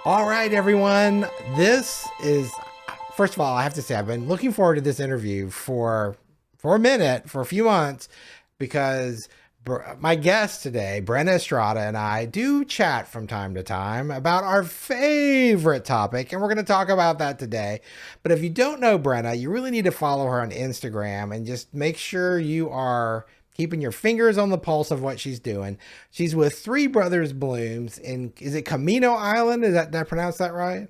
All right, everyone. This is, first of all, I have to say, I've been looking forward to this interview for a minute, for a few months, because my guest today, Brenna Estrada, and I do chat from time to time about our favorite topic, and we're going to talk about that today. But if you don't know Brenna, you really need to follow her on Instagram and just make sure you are keeping your fingers on the pulse of what she's doing. She's with Three Brothers Blooms in, is it Camino Island? Did I pronounce that right?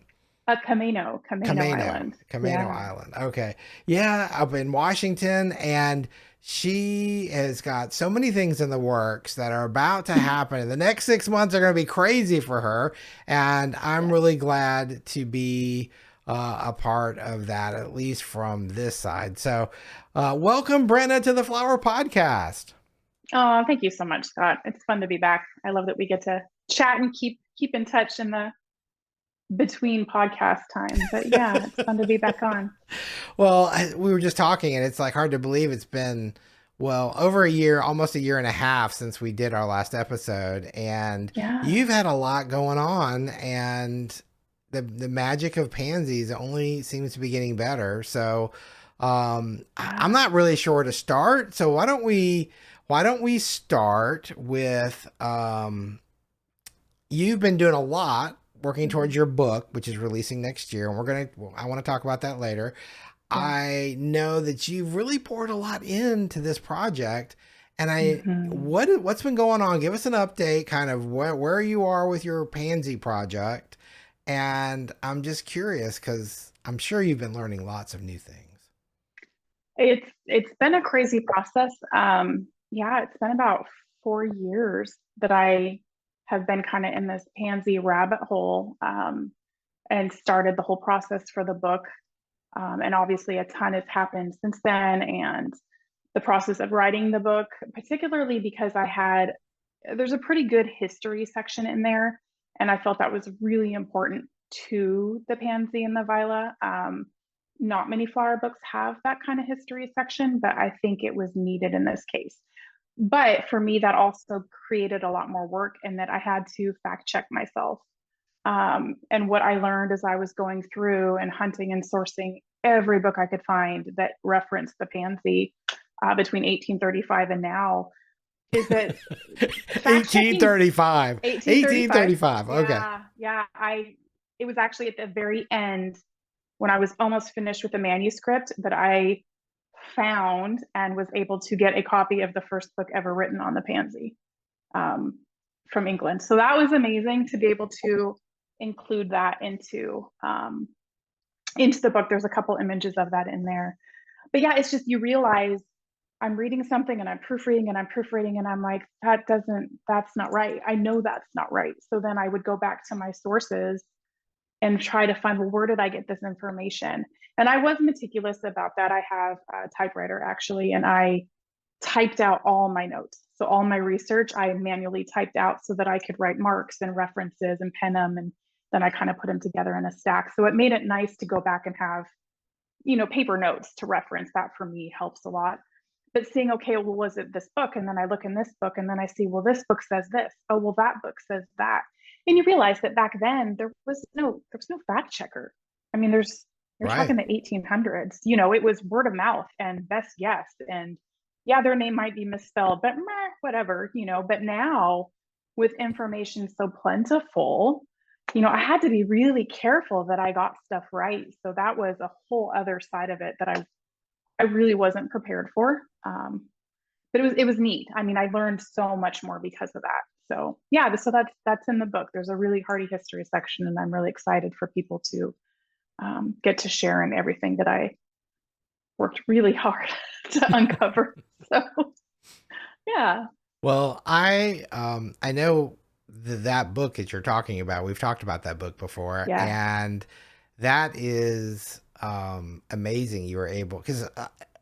Camino Island. Camino Yeah. Island. Okay. Yeah, up in Washington. And she has got so many things in the works that are about to happen. And the next 6 months are going to be crazy for her. And I'm Yes. really glad to be a part of that, at least from this side. So, welcome, Brenna, to the Flower Podcast. Oh, thank you so much, Scott. It's fun to be back. I love that we get to chat and keep in touch in the between podcast time. But yeah, it's fun to be back on. Well, we were just talking, and it's like hard to believe it's been, well, over a year, almost a year and a half since we did our last episode. And Yeah. you've had a lot going on, and the magic of pansies only seems to be getting better. So I'm Yeah. not really sure where to start. So why don't we start with you've been doing a lot working towards Mhm. your book, which is releasing next year, and I want to talk about that later. Yeah. I know that you've really poured a lot into this project, and Hmm. what's been going on? Give us an update, kind of where you are with your pansy project, and I'm just curious because I'm sure you've been learning lots of new things. It's been a crazy process. Yeah, it's been about 4 years that I have been kind of in this pansy rabbit hole, and started the whole process for the book. And obviously, a ton has happened since then. And the process of writing the book, particularly because there's a pretty good history section in there. And I felt that was really important to the Pansy and the Viola. Not many flower books have that kind of history section, but I think it was needed in this case. But for me, that also created a lot more work in that I had to fact check myself. And what I learned as I was going through and hunting and sourcing every book I could find that referenced the pansy between 1835 and now is that fact checking 1835. 1835. 1835. Okay. Yeah. It was actually at the very end when I was almost finished with the manuscript that I found and was able to get a copy of the first book ever written on the pansy, um, from England. So that was amazing to be able to include that into the book. There's a couple images of that in there. But yeah, it's just you realize I'm reading something and I'm proofreading and I'm proofreading and I'm like, that's not right. I know that's not right. So then I would go back to my sources and try to find, well, where did I get this information? And I was meticulous about that. I have a typewriter actually, and I typed out all my notes. So all my research I manually typed out so that I could write marks and references and pen them, and then I kind of put them together in a stack. So it made it nice to go back and have, paper notes to reference. That for me helps a lot. But seeing, okay, well, was it this book? And then I look in this book and then I see, well, this book says this. Oh, well, that book says that. And you realize that back then there was no fact checker. I mean, you're talking Right. the 1800s. It was word of mouth and best guess. And yeah, their name might be misspelled, but meh, whatever. But now with information so plentiful, I had to be really careful that I got stuff right. So that was a whole other side of it that I really wasn't prepared for. But it was neat. I mean, I learned so much more because of that. So yeah, so that's in the book. There's a really hearty history section, and I'm really excited for people to get to share in everything that I worked really hard to uncover. So yeah, Well, I know that book that you're talking about. We've talked about that book before, yeah. and that is amazing. You were able because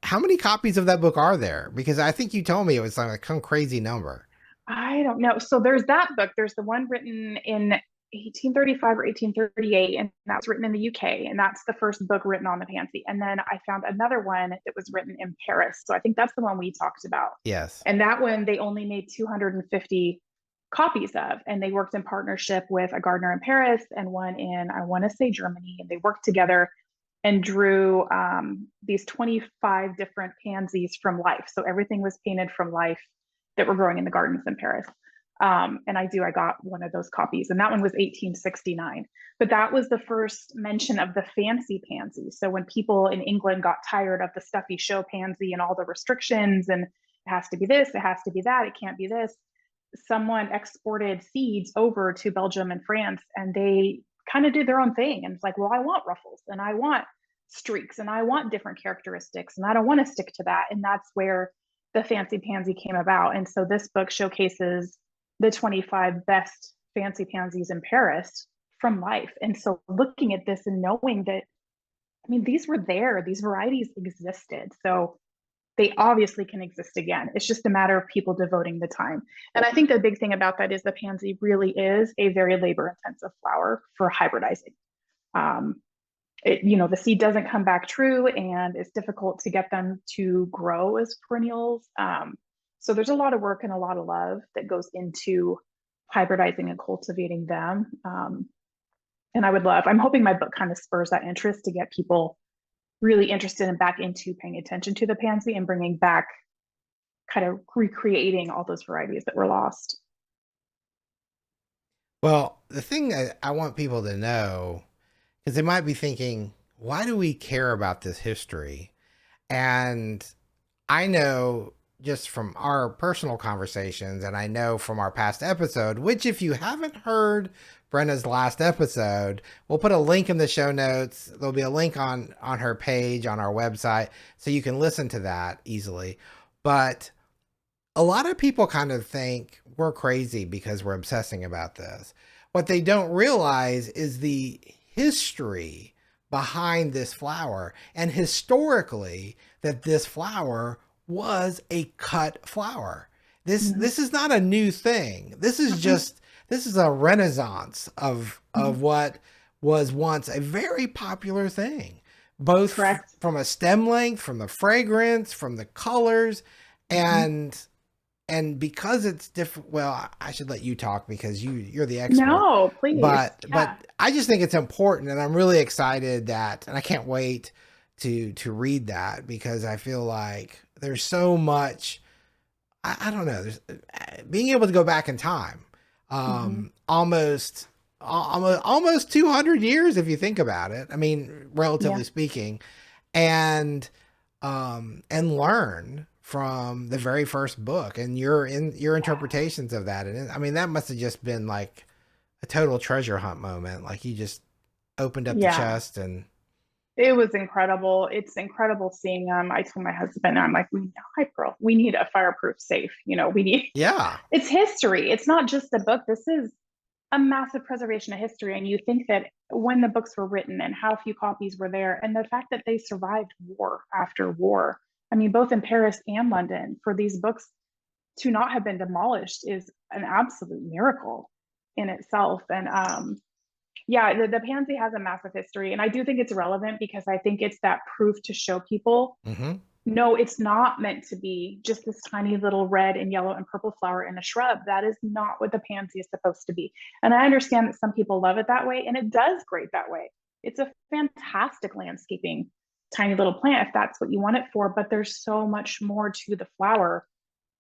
how many copies of that book are there? Because I think you told me it was like some crazy number. I don't know. So there's that book. There's the one written in 1835 or 1838, and that's written in the UK. And that's the first book written on the pansy. And then I found another one that was written in Paris. So I think that's the one we talked about. Yes. And that one, they only made 250 copies of. And they worked in partnership with a gardener in Paris and one in, I want to say, Germany. And they worked together and drew these 25 different pansies from life. So everything was painted from life that were growing in the gardens in Paris. And I got one of those copies, and that one was 1869. But that was the first mention of the fancy pansy. So when people in England got tired of the stuffy show pansy and all the restrictions, and it has to be this, it has to be that, it can't be this, someone exported seeds over to Belgium and France, and they kind of did their own thing. And it's like, well, I want ruffles and I want streaks and I want different characteristics and I don't want to stick to that. And that's where the fancy pansy came about. And so this book showcases the 25 best fancy pansies in Paris from life. And so looking at this and knowing that, I mean, these were there, these varieties existed. So they obviously can exist again. It's just a matter of people devoting the time. And I think the big thing about that is the pansy really is a very labor intensive flower for hybridizing. The seed doesn't come back true, and it's difficult to get them to grow as perennials. So there's a lot of work and a lot of love that goes into hybridizing and cultivating them. And I'm hoping my book kind of spurs that interest to get people really interested and back into paying attention to the pansy and bringing back, kind of recreating all those varieties that were lost. Well, the thing I want people to know, because they might be thinking, why do we care about this history? And I know just from our personal conversations, and I know from our past episode, which if you haven't heard Brenna's last episode, we'll put a link in the show notes. There'll be a link on her page on our website, so you can listen to that easily. But a lot of people kind of think we're crazy because we're obsessing about this. What they don't realize is the history behind this flower, and historically that this flower was a cut flower. This is not a new thing. This is just this is a renaissance of what was once a very popular thing, both Correct. from a stem length, from the fragrance, from the colors, and because it's different. Well, I should let you talk because you're the expert. No, please. Yeah. But I just think it's important, and I'm really excited that, and I can't wait to read that, because I feel like there's so much. I don't know. There's being able to go back in time, Mm-hmm. almost 200 years if you think about it. I mean, Yeah. relatively speaking, and learn from the very first book and your interpretations of that. And I mean, that must have just been like a total treasure hunt moment. Like you just opened up the Yeah. chest and It was incredible. It's incredible seeing them. I told my husband, I'm like, hi, Pearl, we need a fireproof safe. We need, yeah, it's history. It's not just the book. This is a massive preservation of history. And you think that when the books were written and how few copies were there, and the fact that they survived war after war, I mean, both in Paris and London, for these books to not have been demolished is an absolute miracle in itself. And yeah, the pansy has a massive history. And I do think it's relevant because I think it's that proof to show people mm-hmm. no, it's not meant to be just this tiny little red and yellow and purple flower in a shrub. That is not what the pansy is supposed to be. And I understand that some people love it that way, and it does great that way. It's a fantastic landscaping tiny little plant if that's what you want it for. But there's so much more to the flower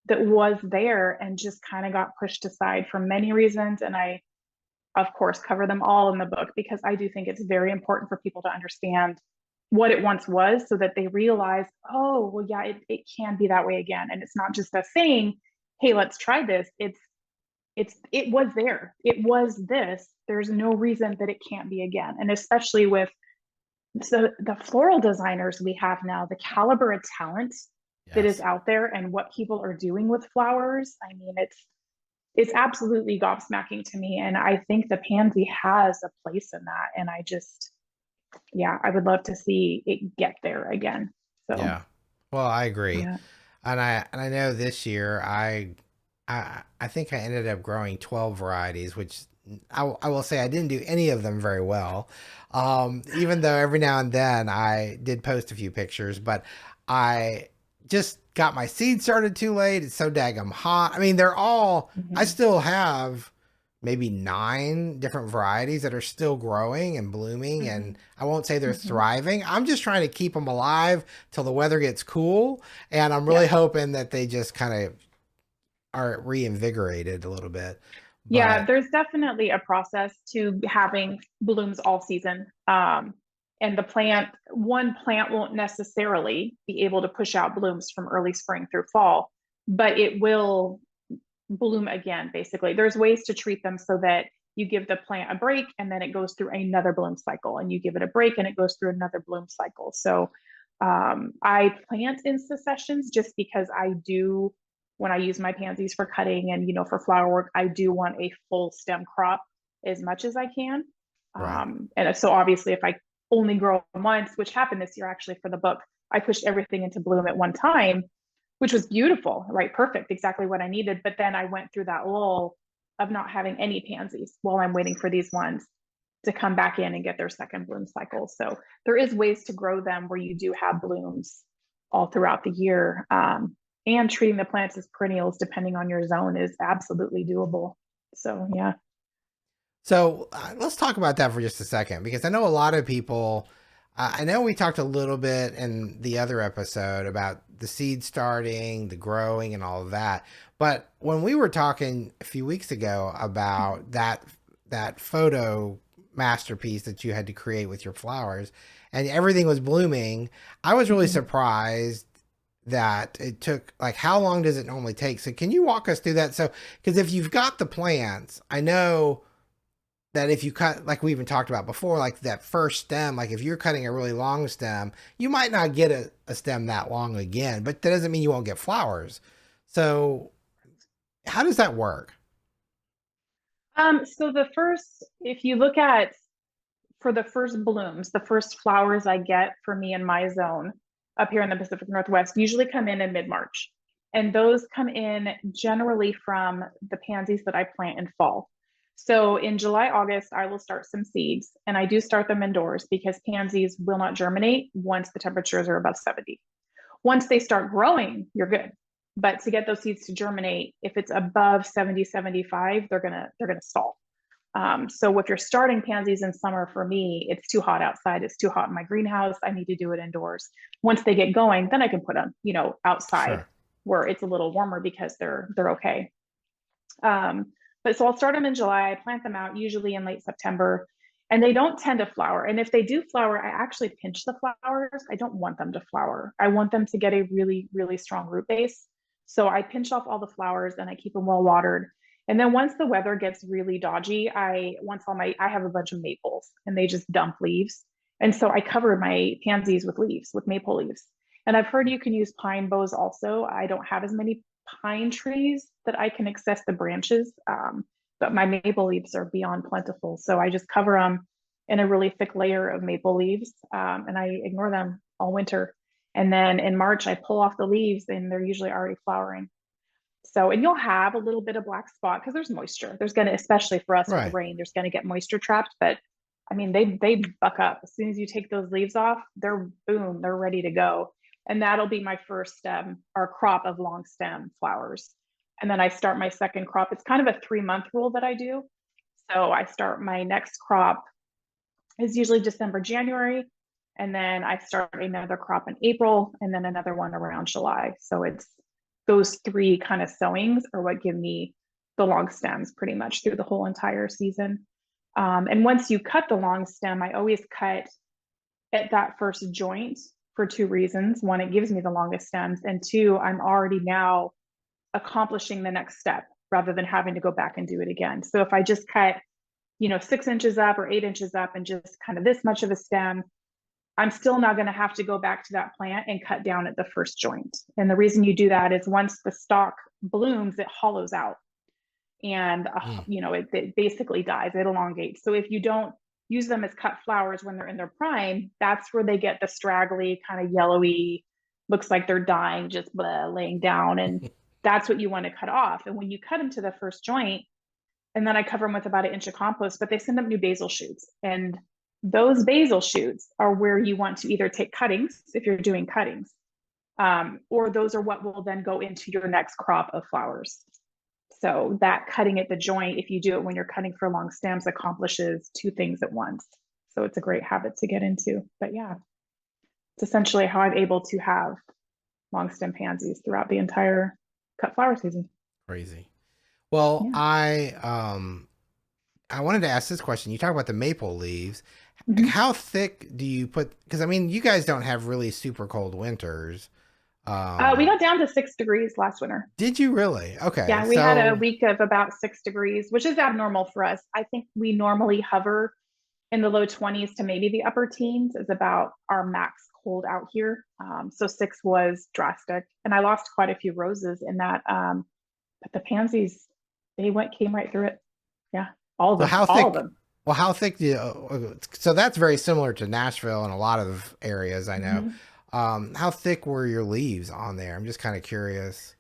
that was there and just kind of got pushed aside for many reasons. And I, of course, cover them all in the book because I do think it's very important for people to understand what it once was so that they realize, oh, well, yeah, it can be that way again. And it's not just us saying, hey, let's try this. It was there. It was this. There's no reason that it can't be again. And especially with the floral designers we have now, the caliber of talent that is Yes, out there and what people are doing with flowers. I mean, it's absolutely gobsmacking to me. And I think the pansy has a place in that. And I just, yeah, I would love to see it get there again. So, yeah. Well, I agree, yeah. and I know this year I think I ended up growing 12 varieties, which I will say I didn't do any of them very well. Even though every now and then I did post a few pictures, but I just got my seed started too late. It's so daggum hot. I mean, they're all, I Mhm. still have maybe 9 different varieties that are still growing and blooming. And Mhm. I won't say they're Mhm. thriving. I'm just trying to keep them alive till the weather gets cool. And I'm really Yeah. hoping that they just kind of are reinvigorated a little bit. Yeah, But there's definitely a process to having blooms all season. And one plant won't necessarily be able to push out blooms from early spring through fall, but it will bloom again, basically. There's ways to treat them so that you give the plant a break and then it goes through another bloom cycle, and you give it a break and it goes through another bloom cycle. So I plant in successions just because I do, when I use my pansies for cutting and, for flower work, I do want a full stem crop as much as I can. right. And so obviously, if I only grow once, which happened this year actually for the book, I pushed everything into bloom at one time, which was beautiful, right? Perfect, exactly what I needed. But then I went through that lull of not having any pansies while I'm waiting for these ones to come back in and get their second bloom cycle. So there is ways to grow them where you do have blooms all throughout the year. And treating the plants as perennials, depending on your zone, is absolutely doable. So yeah. So let's talk about that for just a second, because I know a lot of people. I know we talked a little bit in the other episode about the seed starting, the growing, and all of that. But when we were talking a few weeks ago about that photo masterpiece that you had to create with your flowers, and everything was blooming, I was really Mhm. surprised that it took, like, how long does it normally take? So can you walk us through that? So because if you've got the plants, I know that if you cut, like we even talked about before, like that first stem, like if you're cutting a really long stem, you might not get a stem that long again, but that doesn't mean you won't get flowers. So how does that work? So if you look at for the first blooms, the first flowers I get for me in my zone up here in the Pacific Northwest usually come in mid-March. And those come in generally from the pansies that I plant in fall. So in July, August, I will start some seeds, and I do start them indoors because pansies will not germinate once the temperatures are above 70. Once they start growing, you're good. But to get those seeds to germinate, if it's above 70, 75, they're gonna stall. So if you're starting pansies in summer, for me, it's too hot outside. It's too hot in my greenhouse. I need to do it indoors. Once they get going, then I can put them, outside Sure. where it's a little warmer because they're okay. Um, but so I'll start them in July. I plant them out usually in late September, and they don't tend to flower. And if they do flower, I actually pinch the flowers. I don't want them to flower. I want them to get a really, really strong root base. So I pinch off all the flowers and I keep them well watered. And then once the weather gets really dodgy, I have a bunch of maples and they just dump leaves. And so I cover my pansies with leaves, with maple leaves. And I've heard you can use pine boughs also. I don't have as many pine trees that I can access the branches, but my maple leaves are beyond plentiful. So I just cover them in a really thick layer of maple leaves, and I ignore them all winter. And then in March, I pull off the leaves and they're usually already flowering. So, and you'll have a little bit of black spot because there's moisture. There's going to, especially for us with the Right. rain, there's going to get moisture trapped. But I mean, they buck up as soon as you take those leaves off. They're boom, they're ready to go. And that'll be my first stem or crop of long stem flowers. And then I start my second crop. It's kind of a 3 month rule that I do. So I start my next crop is usually December, January, and then I start another crop in April, and then another one around July. So it's those three kind of sowings are what give me the long stems pretty much through the whole entire season. And once you cut the long stem, I always cut at that first joint for two reasons. One, it gives me the longest stems, and two, I'm already now accomplishing the next step rather than having to go back and do it again. So if I just cut 6 inches up or 8 inches up and just kind of this much of a stem, I'm still not going to have to go back to that plant and cut down at the first joint. And the reason you do that is once the stalk blooms, it hollows out and, Mm. it basically dies, it elongates. So if you don't use them as cut flowers when they're in their prime, that's where they get the straggly, kind of yellowy, looks like they're dying, just blah, laying down. And that's what you want to cut off. And when you cut them to the first joint, and then I cover them with about 1 inch of compost, but they send up new basil shoots. And those basil shoots are where you want to either take cuttings if you're doing cuttings, or those are what will then go into your next crop of flowers. So that cutting at the joint, if you do it when you're cutting for long stems, accomplishes two things at once. So it's a great habit to get into. But yeah, it's essentially how I'm able to have long stem pansies throughout the entire cut flower season. Crazy. Well, Yeah. I wanted to ask this question. You talk about the maple leaves. Mhm. How thick do you put? Because I mean, you guys don't have really super cold winters. We Um, got down to 6 degrees last winter. did you really? Okay, Yeah, we had a so week of about 6 degrees, which is abnormal for us. I think we normally hover in the low 20s to maybe the upper teens is about our max cold out here. So 6 was drastic. And I lost quite a few roses in that. But the pansies, came right through it. Yeah, all of so them, how all of thick? them. Well, how thick do you? So that's very similar to Nashville and a lot of areas I know. Mhm. How thick were your leaves on there? I'm just kind of curious.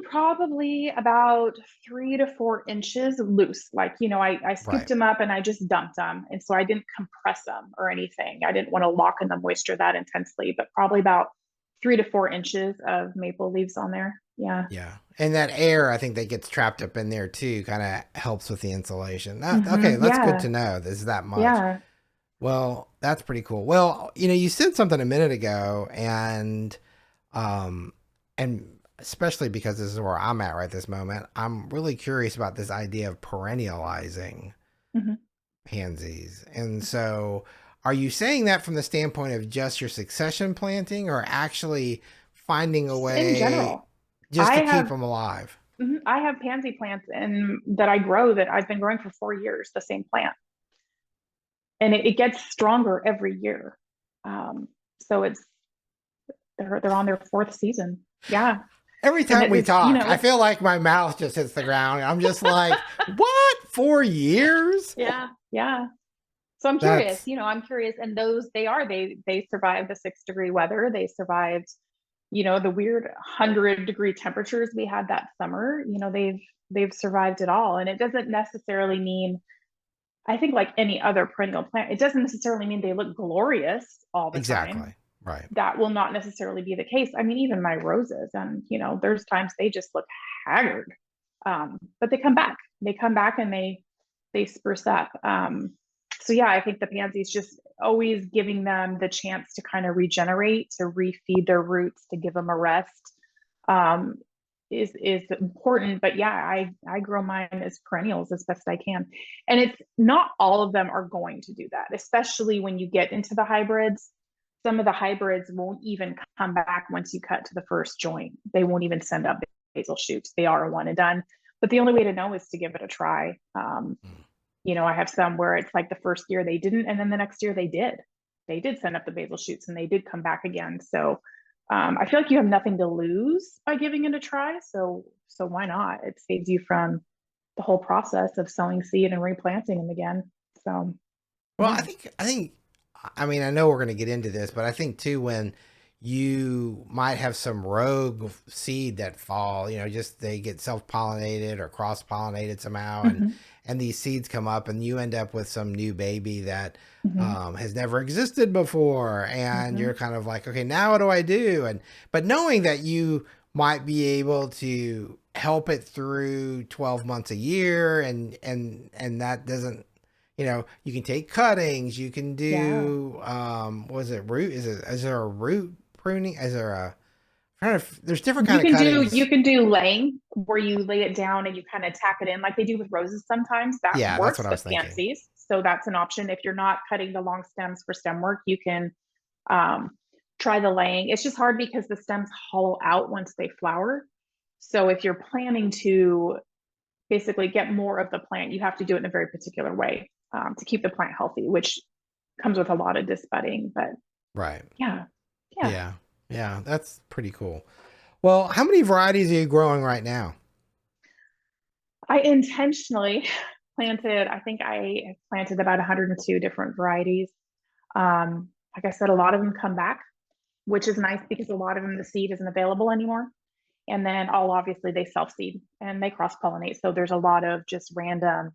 Probably about 3 to 4 inches loose. Like, I scooped Right. them up and I just dumped them. And so I didn't compress them or anything. I didn't want to lock in the moisture that intensely, but probably about 3 to 4 inches of maple leaves on there. Yeah. Yeah. And that air, I think that gets trapped up in there too, kind of helps with the insulation. Okay, that's good Yeah. to know. There's that much. Yeah. Well, that's pretty cool. Well, you said something a minute ago, um, and especially because this is where I'm at right this moment, I'm really curious about this idea of perennializing hmm pansies. And so, are you saying that from the standpoint of just your succession planting, or actually finding a Just in way general, just I to keep have them alive? I have pansy plants and that I grow that I've been growing for 4 years, the same plant. And it gets stronger every year. Um, so they're on their fourth season. Yeah. Every And time we talk, I it's feel like my mouth just hits the ground. I'm just like, what? 4 years? yeah, yeah. So I'm curious, That's I'm curious. And those they survived the 6 degree weather. They survived, the weird 100-degree temperatures we had that summer. They've survived it all. And it doesn't necessarily mean, I think like any other perennial plant, it doesn't necessarily mean they look glorious all the time. exactly right. That will not necessarily be the case. I mean, even my roses, and there's times they just look haggard, but they come back. They come back and they spruce up. So yeah, I think the pansies just always giving them the chance to kind of regenerate, to refeed their roots, to give them a rest. Um, is important. But yeah, I grow mine as perennials as best I can. And it's not all of them are going to do that, especially when you get into the hybrids. Some of the hybrids won't even come back once you cut to the first joint. They won't even send up basal shoots. They are a one and done. But the only way to know is to give it a try. Mm. I have some where it's like the first year they didn't, and then the next year they did. They did send up the basal shoots and they did come back again. So I feel like you have nothing to lose by giving it a try. So why not? It saves you from the whole process of sowing seed and replanting them again. So Well, yeah. I mean, I know we're going to get into this, but I think too, when you might have some rogue seed that fall, just they get self pollinated or cross pollinated somehow, hmm and these seeds come up, and you end up with some new baby that hmm has never existed before, and hmm you're kind of like, okay, now what do I do? And but knowing that you might be able to help it through 12 months a year, and that doesn't, you can take cuttings, you can Yeah. do was it root, is there a root pruning, is there a kind of, there's different kind You of can do you cuttings. can do laying where you lay it down and you kind of tack it in like they do with roses sometimes. That Yeah, that's works what I with was thinking. pansies. So that's an option. If you're not cutting the long stems for stem work, you can um, try the laying. It's just hard because the stems hollow out once they flower. So if you're planning to basically get more of the plant, you have to do it in a very particular way to keep the plant healthy, which comes with a lot of disbudding. But Right. yeah, yeah. Yeah. Yeah, that's pretty cool. Well, how many varieties are you growing right now? I intentionally planted, I think I planted about 102 different varieties. Like I said, a lot of them come back, which is nice because a lot of them, the seed isn't available anymore. And then all obviously they self seed and they cross pollinate. So there's a lot of just random,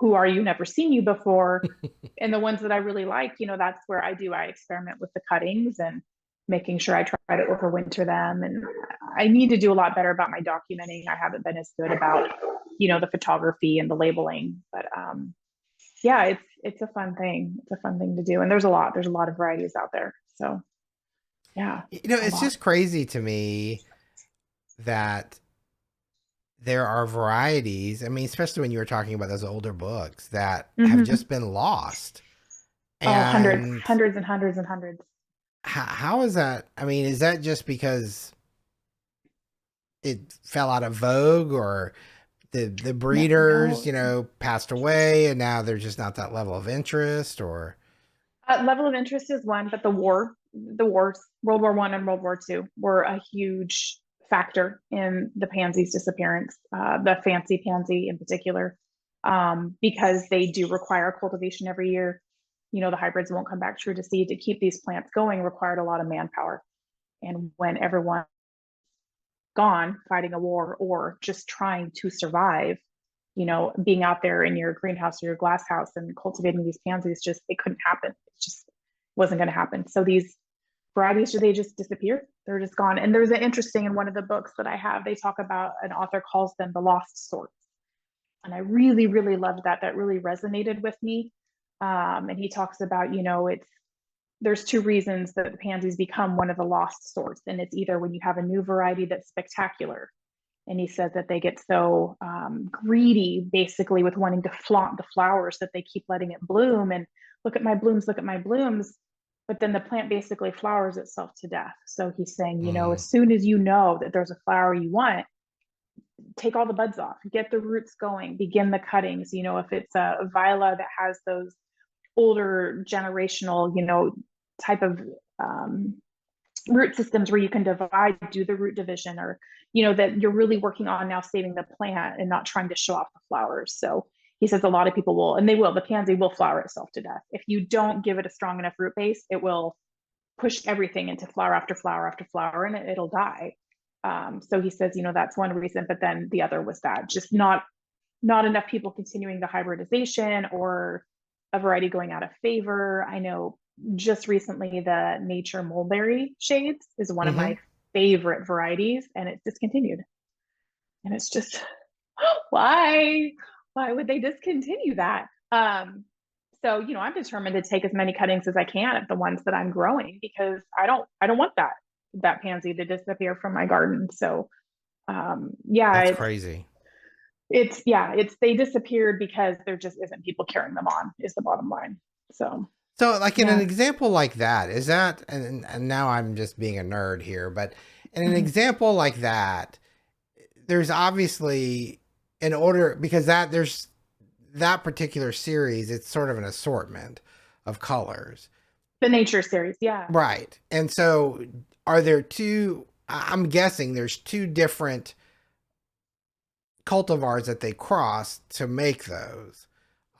who are you, never seen you before. And the ones that I really like, that's where I experiment with the cuttings and making sure I try to overwinter them. And I need to do a lot better about my documenting. I haven't been as good about, the photography and the labeling, but yeah, it's a fun thing. It's a fun thing to do. And there's a lot of varieties out there. So yeah, a It's lot. just crazy to me that there are varieties. I mean, especially when you were talking about those older books that have Mm-hmm. just been lost. Oh, hundreds, And hundreds and hundreds and hundreds. how is that? I mean, is that just because it fell out of vogue, or the No, breeders, no. passed away and now there's just not that level of interest, or Level of interest is one, but the wars, World War I and World War II, were a huge factor in the pansy's disappearance, the fancy pansy in particular, because they do require cultivation every year. The hybrids won't come back true to seed. To keep these plants going required a lot of manpower. And when everyone's gone fighting a war or just trying to survive, being out there in your greenhouse or your glass house and cultivating these pansies, just it couldn't happen. It just wasn't going to happen. So these varieties, they just disappeared. They're just gone. And there's an interesting, in one of the books that I have, they talk about, an author calls them the lost sorts. And I really, really loved that. That really resonated with me. And he talks about, it's there's two reasons that the pansies become one of the lost sorts. And it's either when you have a new variety that's spectacular, and he said that they get so greedy, basically, with wanting to flaunt the flowers, that they keep letting it bloom and look at my blooms, look at my blooms. But then the plant basically flowers itself to death. So he's saying, mm, as soon as you know that there's a flower you want, take all the buds off, get the roots going, begin the cuttings. If it's a Viola that has those older generational, type of um, root systems where you can divide, do the root division, or that you're really working on now saving the plant and not trying to show off the flowers. So he says a lot of people will, and they will, the pansy will flower itself to death if you don't give it a strong enough root base. It will push everything into flower after flower after flower, and it'll die. So he says, that's one reason, but then the other was that just not enough people continuing the hybridization, or a variety going out of favor. I know just recently the nature mulberry shades is one of mm-hmm. my favorite varieties, and it's discontinued. And it's just, why? Why would they discontinue that? So I'm determined to take as many cuttings as I can of the ones that I'm growing, because I don't want that pansy to disappear from my garden. So yeah, That's it's crazy. it's they disappeared because there just isn't people carrying them on, is the bottom line. So So, like in an yeah. example like that, is that, and now I'm just being a nerd here, but in an Mhm. example like that, there's obviously an order, because that there's that particular series, it's sort of an assortment of colors. The nature series, yeah. Right. And so are there two, I'm guessing there's two different cultivars that they cross to make those.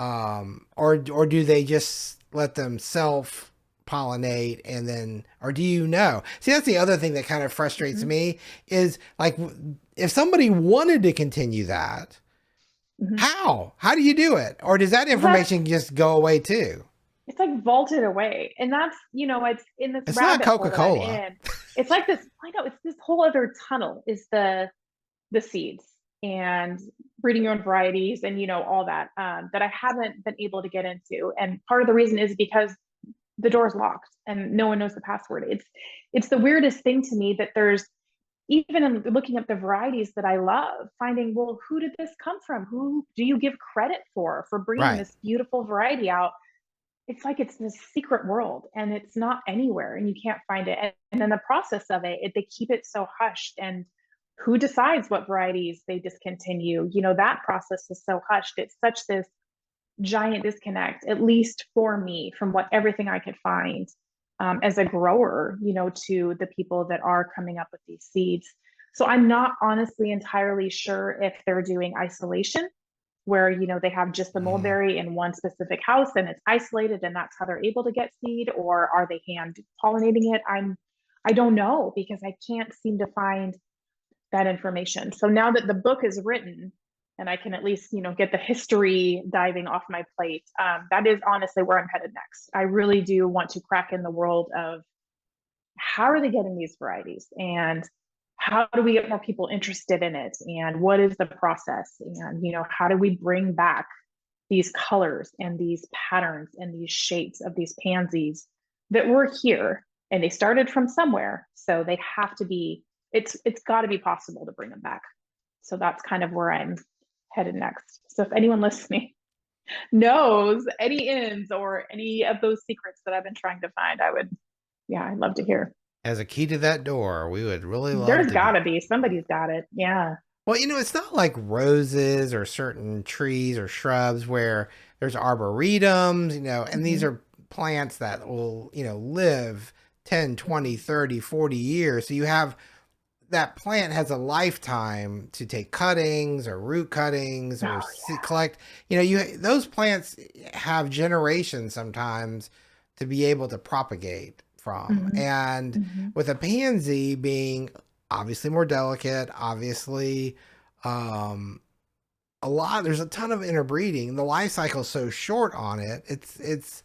Or do they just let them self pollinate, and then, or do you know? See, that's the other thing that kind of frustrates Hmm. me, is like, if somebody wanted to continue that, Hmm. how do you do it? Or does that Well, that's information just go away too? it's like vaulted away, and that's it's in this It's not rabbit hole that I'm Coca-Cola. in. It's like this. I know it's this whole other tunnel. Is the seeds and breeding your own varieties, and all that, that I haven't been able to get into. And part of the reason is because the door's locked and no one knows the password. It's the weirdest thing to me that there's, even in looking up the varieties that I love, finding, well, who did this come from? Who do you give credit for bringing Right. this beautiful variety out? It's like it's this secret world, and it's not anywhere, and you can't find it. And then the process of they keep it so hushed. And who decides what varieties they discontinue? That process is so hushed. It's such this giant disconnect, at least for me, from what everything I could find, as a grower, to the people that are coming up with these seeds. So I'm not honestly entirely sure if they're doing isolation, where they have just the Mm-hmm. mulberry in one specific house and it's isolated, and that's how they're able to get seed, or are they hand pollinating it? I don't know, because I can't seem to find that information. So now that the book is written, and I can at least get the history diving off my plate, that is honestly where I'm headed next. I really do want to crack in the world of how are they getting these varieties? And how do we get more people interested in it? And what is the process? And, how do we bring back these colors and these patterns and these shapes of these pansies that were here and they started from somewhere. So they have to be, it's got to be possible to bring them back. So that's kind of where I'm headed next. So if anyone listening knows any ins or any of those secrets that I've been trying to find, yeah, I'd love to hear. As a key to that door, we would really love There's to. got to be, somebody's got it. Yeah. Well, it's not like roses or certain trees or shrubs where there's arboretums, and these Mm-hmm. are plants that will, live 10, 20, 30, 40 years. So you have that plant has a lifetime to take cuttings or root cuttings or Oh, collect. Those plants have generations sometimes to be able to propagate yeah. from. Mm-hmm. And Mm-hmm. with a pansy being obviously more delicate, obviously, um, there's a ton of interbreeding. The life cycle's so short on it. It's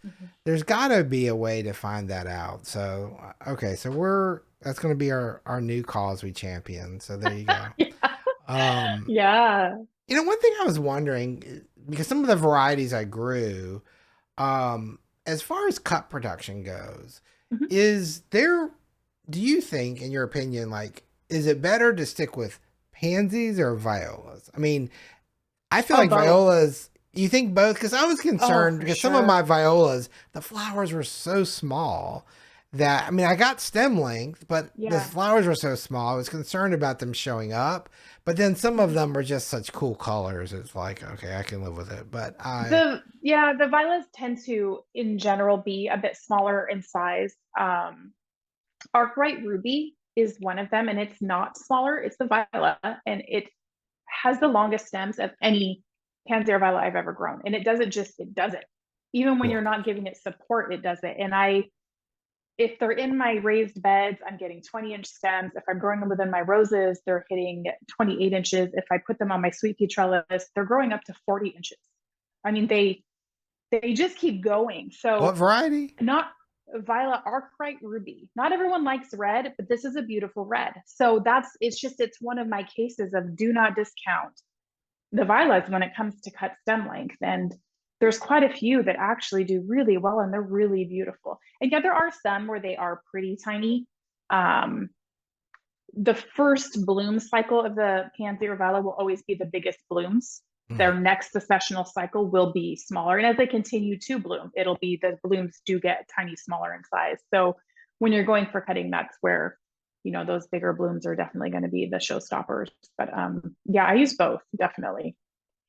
Mm-hmm. there's got to be a way to find that out. So okay, so that's going to be our new cause we champion. So there you go. Yeah. Um, Yeah. one thing I was wondering, because some of the varieties I grew, as far as cut production goes, Mm-hmm. is there, do you think, in your opinion, like, is it better to stick with pansies or violas? I mean, I feel Oh, like both. violas, you think both? Because I was Oh, concerned for because some of sure. my violas, the flowers were so small that, I mean, I got stem length, but the Yeah. flowers were so small. I was concerned about them showing up. But then some of Mhm. them were just such cool colors. It's like, okay, I can live with it. But The violas tend to, in general, be a bit smaller in size. Arkwright ruby is one of them, and it's not smaller. It's the viola, and it has the longest stems of any Pansier viola I've ever grown. And it does it. Even when you're cool. not giving it support, it does it. And if they're in my raised beds, I'm getting 20-inch stems. If I'm growing them within my roses, they're hitting 28 inches. If I put them on my sweet pea trellis, they're growing up to 40 inches. I mean, they just keep going. What So variety? not Viola Arkwright Ruby. Not everyone likes red, but this is a beautiful red. So it's one of my cases of do not discount the violas when it comes to cut stem length. And there's quite a few that actually do really well and they're really beautiful. And yeah, there are some where they are pretty tiny. Um, the first bloom cycle of the Pansy or Viola will always be the biggest blooms. Mm. Their next successional cycle will be smaller. And as they continue to bloom, it'll be the blooms do get tiny smaller in size. So when you're going for cutting, that's where, those bigger blooms are definitely going to be the showstoppers. But yeah, I use both, definitely.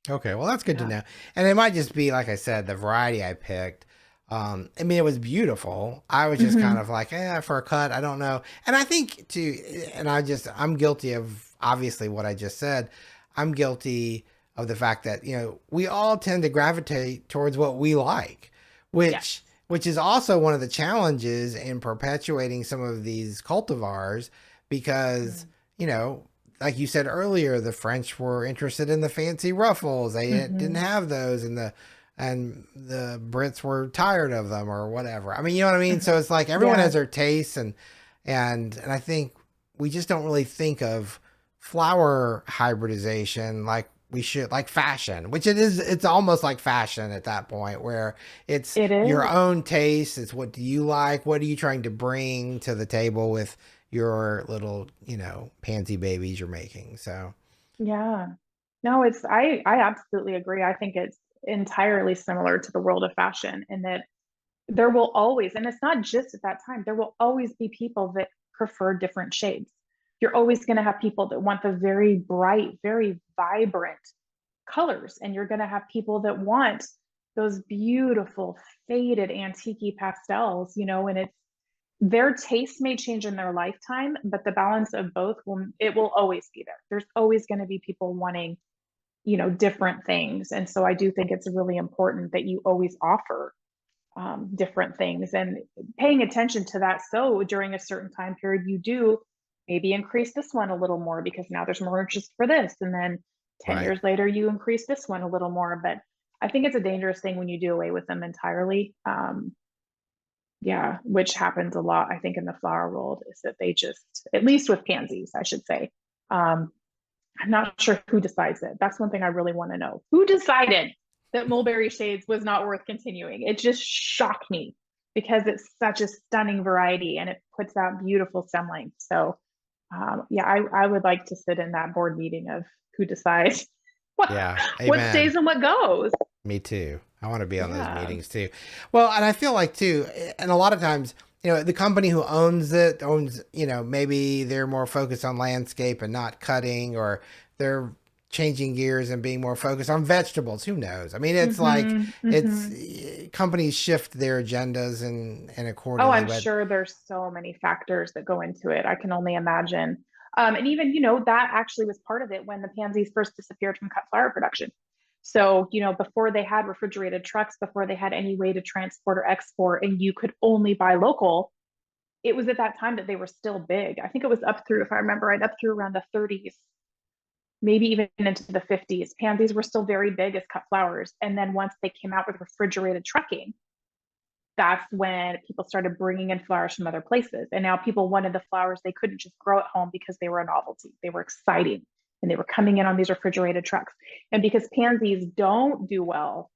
Okay, well that's good to Yeah. know. And it might just be like I said, the variety I picked. I mean, it was beautiful. I was just kind Mm-hmm. of like, for a cut, I don't know. And I think too, and I'm guilty of obviously what I just said. I'm guilty of the fact that we all tend to gravitate towards what we like, Yes. which is also one of the challenges in perpetuating some of these cultivars because you know like you said earlier, the French were interested in the fancy ruffles. They didn't Mm-hmm. have those, and the Brits were tired of them or whatever. I mean, you know what I mean? So Mm-hmm. it's like everyone Yeah. has their tastes, and I think we just don't really think of flower hybridization like we should, like fashion, which it is. It's almost like fashion at that point where it's It your is. own taste. It's what do you like? What are you trying to bring to the table with your little, pansy babies you're making. So, Yeah. No, I absolutely agree. I think it's entirely similar to the world of fashion in that there will always, and it's not just at that time, there will always be people that prefer different shades. You're always going to have people that want the very bright, very vibrant colors, and you're going to have people that want those beautiful faded antique pastels, and their taste may change in their lifetime, but the balance of both will always be there. There's always going to be people wanting, different things. And so I do think it's really important that you always offer different things and paying attention to that. So during a certain time period, you do maybe increase this one a little more because now there's more interest for this. And then 10 right. years later, you increase this one a little more. But I think it's a dangerous thing when you do away with them entirely. Yeah, which happens a lot, I think, in the flower world is that they just, at least with pansies, I should say. Um, I'm not sure who decides it. That's one thing I really want to know. Who decided that mulberry shades was not worth continuing? It just shocked me because it's such a stunning variety and it puts out beautiful stem length. So, yeah, I would like to sit in that board meeting of who decides what Yeah, what amen. stays and what goes. Me too. I want to be on those Yeah. meetings too. Well, and I feel like too, and a lot of times, the company who owns it owns, maybe they're more focused on landscape and not cutting, or they're changing gears and being more focused on vegetables. Who knows? I mean, it's like Mm-hmm. Mm-hmm. companies shift their agendas and Oh, accordingly, I'm but sure there's so many factors that go into it. I can only imagine. And even, that actually was part of it when the pansies first disappeared from cut flower production. So, before they had refrigerated trucks, before they had any way to transport or export, and you could only buy local, it was at that time that they were still big. I think it was up through, if I remember right, up through around the 30s, maybe even into the 50s. Pansies were still very big as cut flowers. And then once they came out with refrigerated trucking, that's when people started bringing in flowers from other places. And now people wanted the flowers they couldn't just grow at home because they were a novelty. They were exciting and they were coming in on these refrigerated trucks. And because pansies don't do well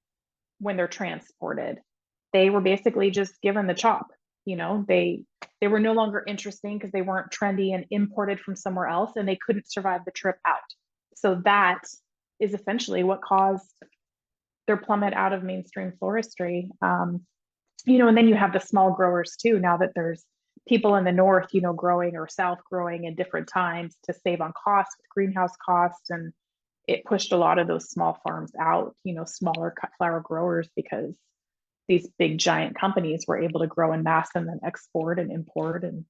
when they're transported, they were basically just given the chop. They were no longer interesting because they weren't trendy and imported from somewhere else and they couldn't survive the trip out. So that is essentially what caused their plummet out of mainstream floristry. And then you have the small growers too. Now that there's people in the north, growing or south growing in different times to save on costs with greenhouse costs, and it pushed a lot of those small farms out. Smaller cut flower growers because these big giant companies were able to grow in mass and then export and import, and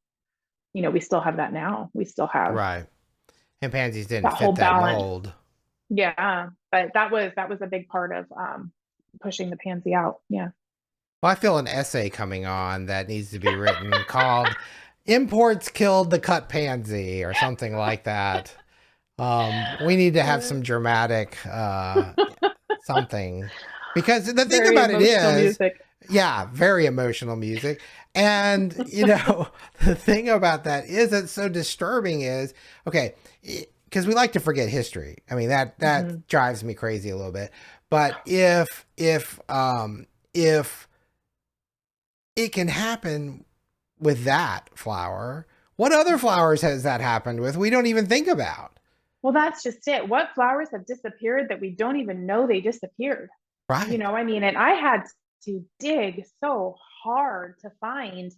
we still have that now. We still have right. And pansies didn't that whole fit that balance. mold. Yeah, but that was a big part of pushing the pansy out. Yeah. Well, I feel an essay coming on that needs to be written called "Imports Killed the Cut Pansy" or something like that. We need to have some dramatic something, because the thing Very about it emotional is, music. yeah, very emotional music. And the thing about that is that's so disturbing is, okay, because we like to forget history. I mean, that Mm-hmm. drives me crazy a little bit. But if it can happen with that flower, what other flowers has that happened with? We don't even think about. Well, that's just it. What flowers have disappeared that we don't even know they disappeared? Right. And I had to dig so hard to find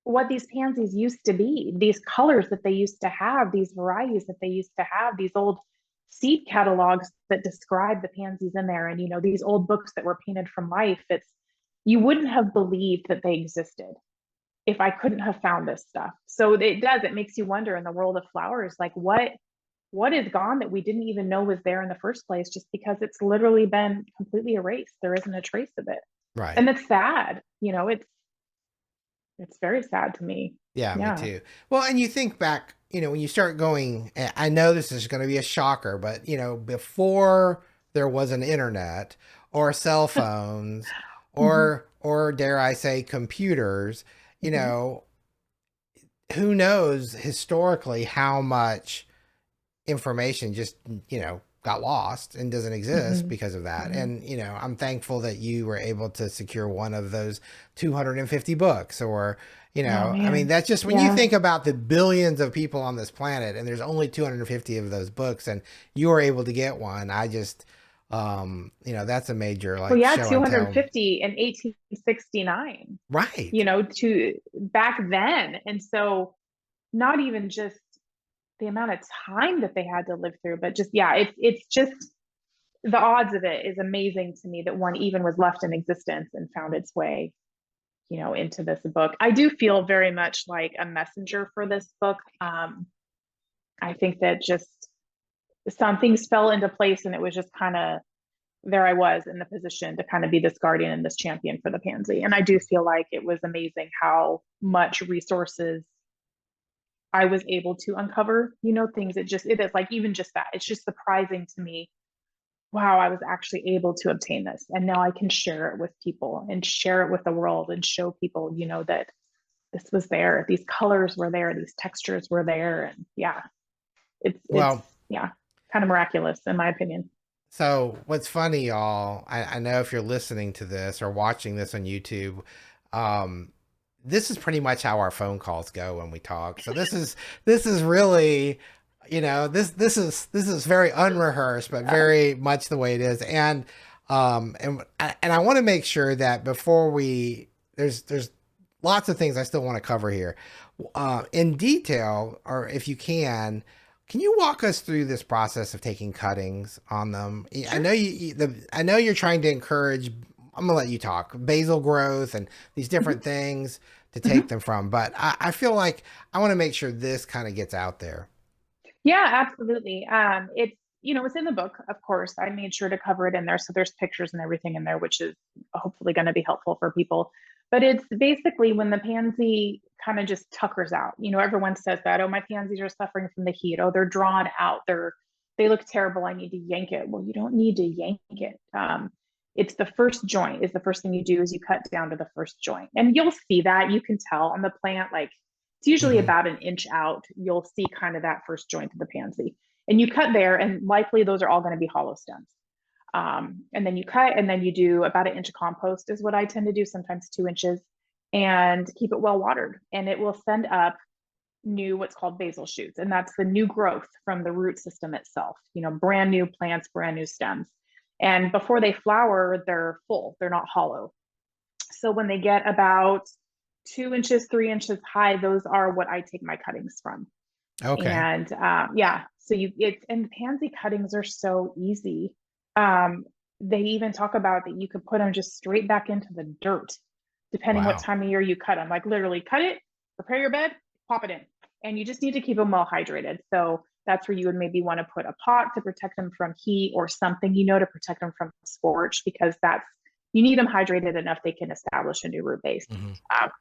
what these pansies used to be, these colors that they used to have, these varieties that they used to have, these old seed catalogs that describe the pansies in there, and these old books that were painted from life. You wouldn't have believed that they existed if I couldn't have found this stuff. So it makes you wonder in the world of flowers, like what is gone that we didn't even know was there in the first place, just because it's literally been completely erased. There isn't a trace of it. Right. And it's sad. It's very sad to me. Yeah, me Yeah. too. Well, and you think back, when you start going, I know this is going to be a shocker, but, before there was an internet or cell phones Mm-hmm. or dare I say computers, you Mm-hmm. know, who knows historically how much information just got lost and doesn't exist Mm-hmm. because of that. Mm-hmm. And I'm thankful that you were able to secure one of those 250 books, or Oh I mean, man. that's just when you Yeah. think about the billions of people on this planet and there's only 250 of those books and you were able to get one. I just that's a major Well, like yeah, show and tell. 250 in 1869, Right. to back then. And so not even just the amount of time that they had to live through, but just, yeah, it's just the odds of it is amazing to me that one even was left in existence and found its way, into this book. I do feel very much like a messenger for this book. I think that just some things fell into place and it was just kind of there I was in the position to kind of be this guardian and this champion for the pansy. And I do feel like it was amazing how much resources I was able to uncover, things it is like even just that. It's just surprising to me wow, I was actually able to obtain this. And now I can share it with people and share it with the world and show people, that this was there. These colors were there. These textures were there. And yeah, it's, Well, yeah, kind of miraculous in my opinion. so what's funny, y'all, I know if you're listening to this or watching this on YouTube, um, this is pretty much how our phone calls go when we talk. So this is really, this is very unrehearsed, but Uh, very much the way it is. And I want to make sure that before we there's lots of things I still want to cover here, in detail, or if you can you walk us through this process of taking cuttings on them? I sure. know I know you're trying to encourage. I'm gonna let you talk basil growth and these different Mhm. things to take Mhm. them from, but I feel like I want to make sure this kind of gets out there. Yeah, absolutely. It's in the book, of course. I made sure to cover it in there. So there's pictures and everything in there, which is hopefully going to be helpful for people. But it's basically when the pansy kind of just tuckers out. Everyone says that, oh, my pansies are suffering from the heat. Oh, they're drawn out. They look terrible. I need to yank it. Well, you don't need to yank it. It's the first joint is the first thing you do is you cut down to the first joint. And you'll see that. You can tell on the plant, like it's usually Hmm. about an inch out. You'll see kind of that first joint of the pansy. And you cut there, and likely those are all going to be hollow stems. And then you cut, and then you do about an inch of compost, is what I tend to do, sometimes 2 inches, and keep it well watered. And it will send up new, what's called basal shoots. And that's the new growth from the root system itself, brand new plants, brand new stems. And before they flower, they're full, they're not hollow. So when they get about 2 inches, 3 inches high, those are what I take my cuttings from. Okay. And yeah, so and pansy cuttings are so easy. Um, they even talk about that you could put them just straight back into the dirt, depending what Wow. time of year you cut them. Like literally cut it, prepare your bed, pop it in. And you just need to keep them well hydrated. So that's where you would maybe want to put a pot to protect them from heat or something, to protect them from scorch, because you need them hydrated enough they can establish a new root base. Hmm.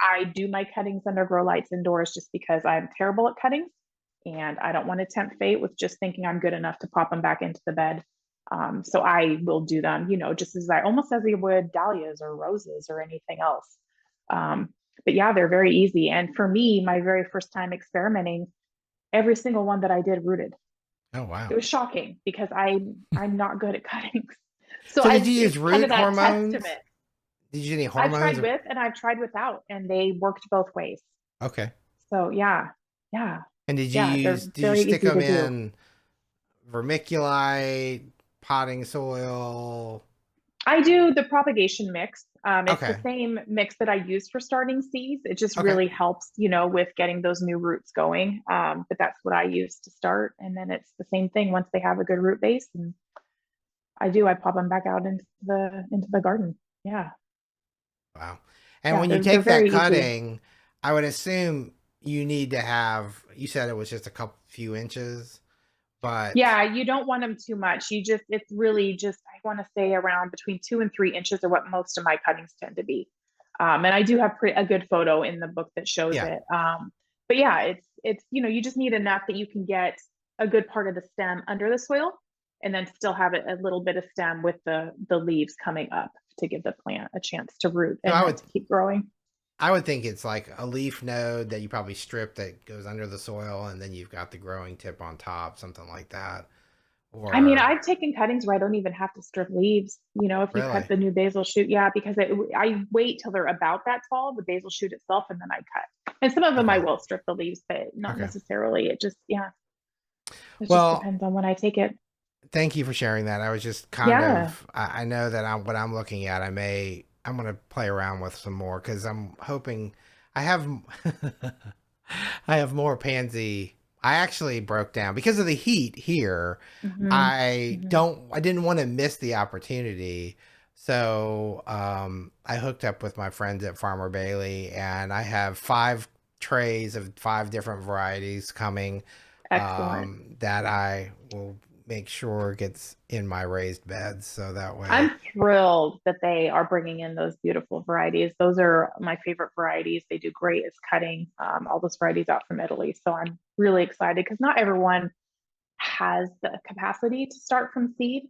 I do my cuttings under grow lights indoors just because I'm terrible at cuttings and I don't want to tempt fate with just thinking I'm good enough to pop them back into the bed. So I will do them, just almost as you would dahlias or roses or anything else. Um, but yeah, they're very easy. And for me, my very first time experimenting, every single one that I did rooted. Oh wow. It was shocking because I'm not good at cuttings. So So did you use it's kind of root that hormones? testament. Did you use any I've hormones? tried with and I've tried without, and they worked both ways. Okay. So yeah, yeah, And yeah, they're did you very stick easy them to do. in vermiculite, potting soil? I do the propagation mix. It's the Okay. same mix that I use for starting seeds. It just Okay. really helps, with getting those new roots going. But that's what I use to start. And then it's the same thing once they have a good root base. And I pop them back out into the garden. Yeah. Wow. And Yeah. when you They're take that very easy. cutting, I would assume you need to have, you said it was just a couple few inches, but Yeah, you don't want them too much. It's really just, I want to say around between 2 and 3 inches are what most of my cuttings tend to be. And I do have a good photo in the book that shows yeah. it. But yeah, you just need enough that you can get a good part of the stem under the soil and then still have a little bit of stem with the leaves coming up to give the plant a chance to root So and to keep growing. I would think it's like a leaf node that you probably strip that goes under the soil and then you've got the growing tip on top, something like that. I mean, Or I've taken cuttings where I don't even have to strip leaves. If you cut really? the new basil shoot, yeah, because I wait till they're about that tall, the basil shoot itself, and then I cut. And some of them I Okay. will strip the leaves, but not Okay. necessarily. It just Well, depends on when I take it. thank you for sharing that. I was just kind Yeah. of, I know that what I'm looking at, I'm going to play around with some more because I'm hoping I have, I have more pansy. I actually broke down because of the heat here. Hmm. Hmm. I didn't want to miss the opportunity. So, I hooked up with my friends at Farmer Bailey and I have 5 trays of 5 different varieties coming, Excellent. that I will make sure gets in my raised beds. So that way, I'm thrilled that they are bringing in those beautiful varieties. Those are my favorite varieties. They do great as cutting, all those varieties out from Italy. So I'm really excited because not everyone has the capacity to start from seed.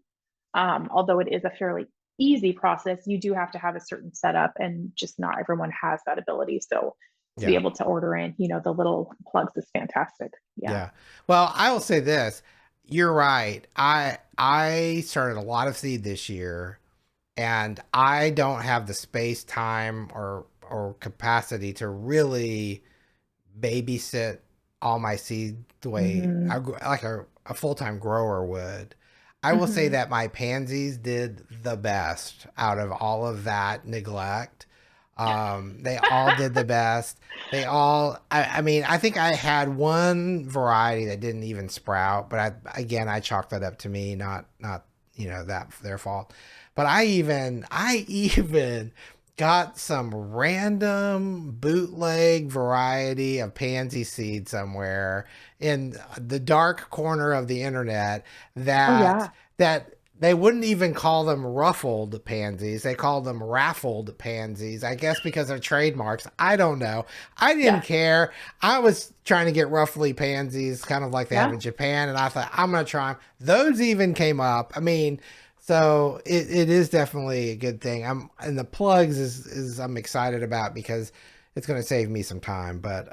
Although it is a fairly easy process, you do have to have a certain setup, and just not everyone has that ability. So to be Yeah. able to order in, the little plugs is fantastic. Yeah. Yeah. Well, I will say this. You're right. I started a lot of seed this year, and I don't have the space, time, or capacity to really babysit all my seed the way Hmm. like a full time grower would. I will say Hmm. that my pansies did the best out of all of that neglect. They all did the best. They all, I mean, I think I had one variety that didn't even sprout, but I chalked that up to me, not, that their fault. But I even got some random bootleg variety of pansy seed somewhere in the dark corner of the internet Oh that yeah. that they wouldn't even call them ruffled pansies. They called them raffled pansies. I guess because they're trademarks. I don't know. I didn't Yeah. care. I was trying to get ruffly pansies, kind of like they have Yeah. in Japan, and I thought I'm gonna try them. Those even came up. I mean, so it is definitely a good thing. And the plugs is I'm excited about because it's going to save me some time. But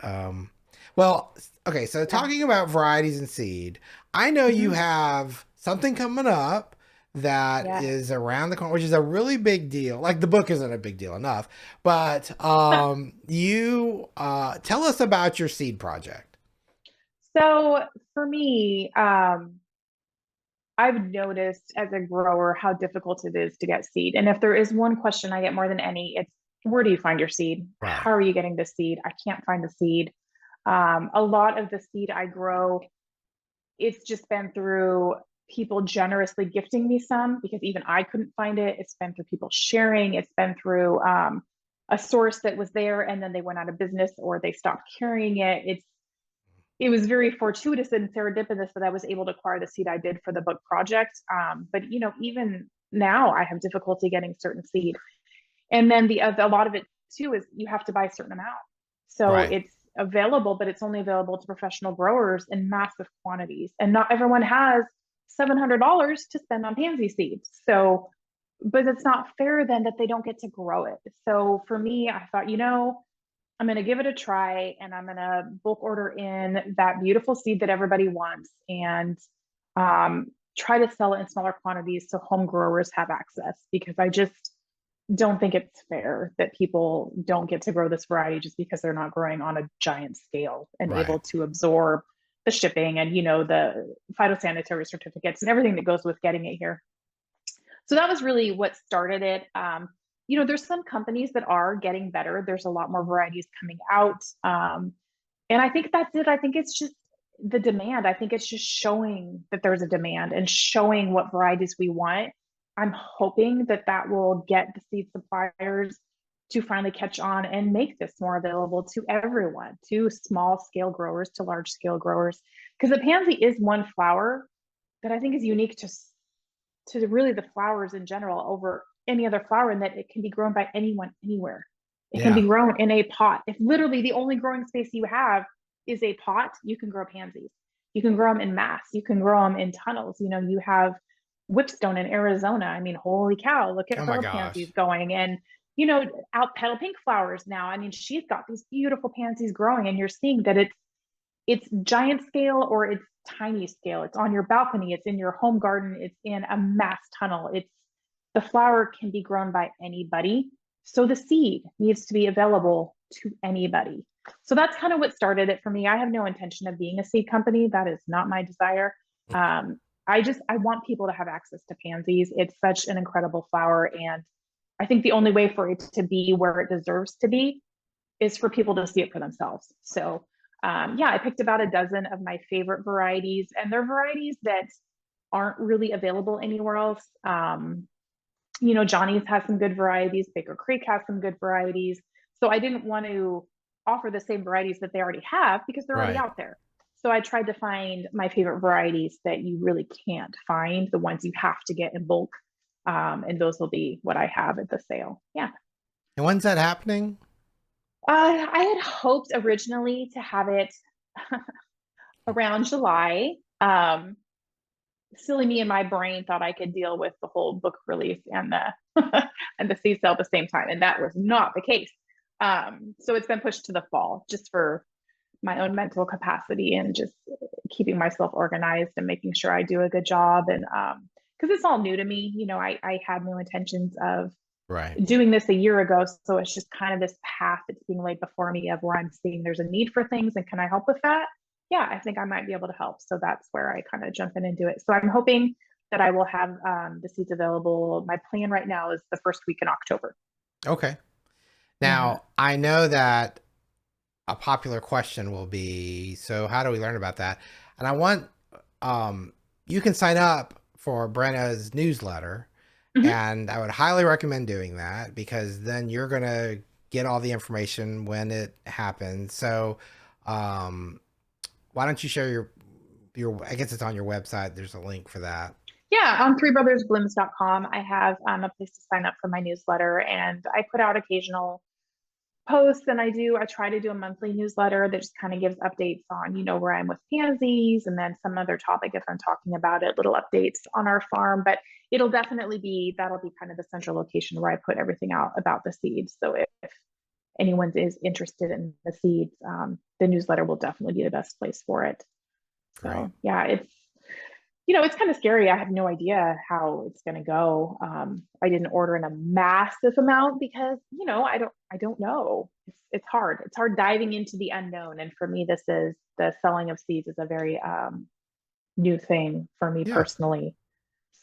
well, okay. So Yeah. talking about varieties and seed, I know you Hmm. have something coming up that Yeah. is around the corner, which is a really big deal. Like the book isn't a big deal enough, but you tell us about your seed project. So for me, I've noticed as a grower how difficult it is to get seed. And if there is one question I get more than any, it's where do you find your seed? Right. How are you getting the seed? I can't find the seed. A lot of the seed I grow, it's just been through people generously gifting me some because even I couldn't find it. It's been through people sharing. It's been through a source that was there and then they went out of business or they stopped carrying it. It was very fortuitous and serendipitous that I was able to acquire the seed I did for the book project. But even now, I have difficulty getting certain seed, and then a lot of it too is you have to buy a certain amount. So Right. it's available, but it's only available to professional growers in massive quantities, and not everyone has $700 to spend on pansy seeds. So, but it's not fair then that they don't get to grow it. So for me, I thought, I'm going to give it a try and I'm going to bulk order in that beautiful seed that everybody wants and try to sell it in smaller quantities so home growers have access because I just don't think it's fair that people don't get to grow this variety just because they're not growing on a giant scale and Right. able to absorb the shipping and the phytosanitary certificates and everything that goes with getting it here. So that was really what started it. There's some companies that are getting better. There's a lot more varieties coming out. And I think that's it. I think it's just the demand. I think it's just showing that there's a demand and showing what varieties we want. I'm hoping that that will get the seed suppliers to finally catch on and make this more available to everyone, to small scale growers, to large scale growers. Because the pansy is one flower that I think is unique to really the flowers in general over any other flower in that it can be grown by anyone anywhere. It can be Yeah. grown in a pot. If literally the only growing space you have is a pot, you can grow pansies. You can grow them in mass. You can grow them in tunnels. You have whipstone in Arizona. I mean, holy cow, look at Oh my her pansies gosh. going. And, out petal pink flowers now. I mean, she's got these beautiful pansies growing, and you're seeing that it's giant scale or it's tiny scale. It's on your balcony, it's in your home garden, it's in a mass tunnel. It's the flower can be grown by anybody. So the seed needs to be available to anybody. So that's kind of what started it for me. I have no intention of being a seed company. That is not my desire. I want people to have access to pansies. It's such an incredible flower, and I think the only way for it to be where it deserves to be is for people to see it for themselves. So, yeah, I picked about a dozen of my favorite varieties, and they're varieties that aren't really available anywhere else. Johnny's has some good varieties, Baker Creek has some good varieties. So I didn't want to offer the same varieties that they already have because they're already Right. out there. So I tried to find my favorite varieties that you really can't find, the ones you have to get in bulk. And those will be what I have at the sale. Yeah. And when's that happening? I had hoped originally to have it around July. silly me in my brain thought I could deal with the whole book release and the and the seed sale at the same time, and that was not the case. So it's been pushed to the fall just for my own mental capacity and just keeping myself organized and making sure I do a good job. And because it's all new to me, I had no intentions of Right. doing this a year ago. So it's just kind of this path that's being laid before me of where I'm seeing there's a need for things and can I help with that? Yeah, I think I might be able to help. So that's where I kind of jump in and do it. So I'm hoping that I will have the seeds available. My plan right now is the first week in October. Okay. Yeah. Now, I know that a popular question will be, so how do we learn about that? And I want, you can sign up for Brenna's newsletter, Mm-hmm. and I would highly recommend doing that because then you're going to get all the information when it happens. So, um, why don't you share your, I guess it's on your website. There's a link for that. Yeah, on threebrothersblooms.com, I have a place to sign up for my newsletter, and I put out occasional posts. And I try to do a monthly newsletter that just kind of gives updates on, where I'm with pansies and then some other topic if I'm talking about it, little updates on our farm. But that'll be kind of the central location where I put everything out about the seeds. So if anyone is interested in the seeds, the newsletter will definitely be the best place for it. Great. So yeah, it's kind of scary. I have no idea how it's going to go. I didn't order in a massive amount because, I don't know. It's hard. It's hard diving into the unknown. And for me, this is the selling of seeds is a very new thing for me Yeah. personally.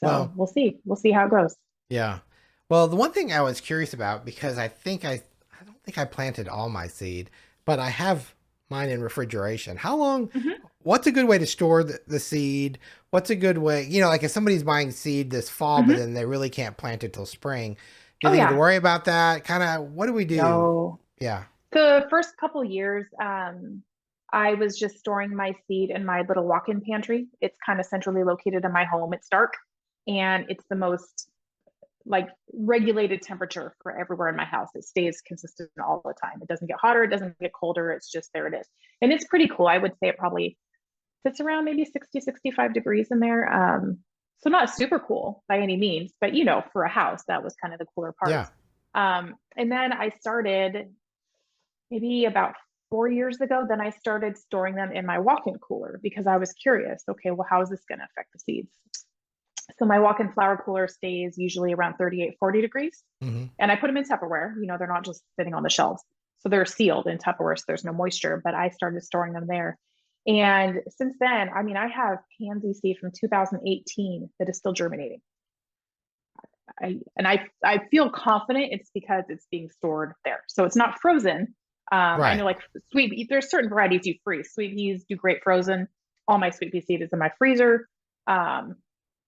So Well, we'll see. We'll see how it goes. yeah. Well, the one thing I was curious about, because I don't think I planted all my seed, but I have mine in refrigeration. How long, Mm-hmm. what's a good way to store the seed? What's a good way, like if somebody's buying seed this fall, but Mm-hmm. then they really can't plant it till spring, do Oh they need to yeah. worry about that? Kind of, what do we do? No. Yeah. The first couple years, I was just storing my seed in my little walk-in pantry. It's kind of centrally located in my home. It's dark and it's the most like regulated temperature for everywhere in my house. It stays consistent all the time. It doesn't get hotter, it doesn't get colder. It's just there it is. And it's pretty cool. I would say it probably sits around maybe 60, 65 degrees in there. So not super cool by any means, but for a house, that was kind of the cooler Yeah. parts. And then I started maybe about 4 years ago, then I started storing them in my walk in cooler because I was curious. Okay, well, how is this going to affect the seeds? So my walk in flower cooler stays usually around 38, 40 degrees. Hmm. And I put them in Tupperware. They're not just sitting on the shelves. So they're sealed in Tupperware, so there's no moisture, but I started storing them there. And since then, I mean, I have pansy seed from 2018 that is still germinating. I feel confident it's because it's being stored there. So it's not frozen. I know Right. like sweet pea, there's certain varieties you freeze. Sweet peas do great frozen. All my sweet pea seed is in my freezer. Um,